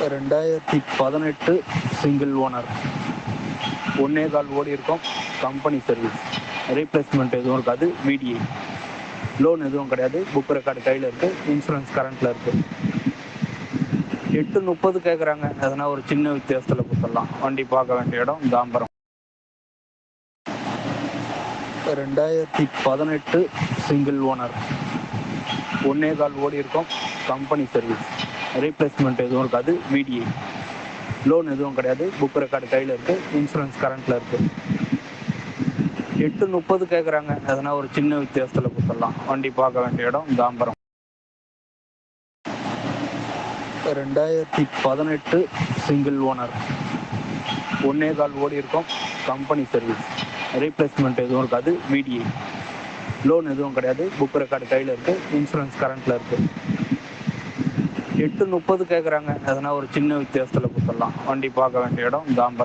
2018 single owner, 1.25 ஓடி இருக்கும். Company service, replacement எதுவும் இருக்காது. VDI லோன் எதுவும் கிடையாது. புக் ரெக்கார்டு கையில் இருக்குது. இன்சூரன்ஸ் கரண்ட்டில் இருக்குது. 8:30 கேட்குறாங்க. எதனா ஒரு சின்ன வித்தியாசத்தில் கொடுத்துடலாம். வண்டி பார்க்க வேண்டிய இடம் தாம்பரம். 2018 சிங்கிள் ஓனர், 1.25 ஓடி இருக்கும். கம்பெனி சர்வீஸ், ரீப்ளேஸ்மெண்ட் எதுவும் இருக்காது. VDI லோன் எதுவும் கிடையாது. புக் ரெக்கார்டு கையில் இருக்குது. இன்சூரன்ஸ் கரண்ட்டில் இருக்குது. 8:30 கேட்குறாங்க. எதனா ஒரு சின்ன வித்தியாசத்தில் கொடுத்துடலாம். வண்டி பார்க்க வேண்டிய இடம் தாம்பரம். 2018 சிங்கிள் ஓனர், 1.25 ஓடி இருக்கும். கம்பெனி சர்வீஸ், ரீப்ளேஸ்மெண்ட் எதுவும் இருக்காது. VDI லோன் எதுவும் கிடையாது. புக் ரெக்கார்டு கையில் இருக்குது. இன்சூரன்ஸ் கரண்ட்டில் இருக்குது. 8:30 கேட்குறாங்க. எதனா ஒரு சின்ன வித்தியாசத்தில் கொடுத்துடலாம். வண்டி பார்க்க வேண்டிய இடம் தாம்பரம்.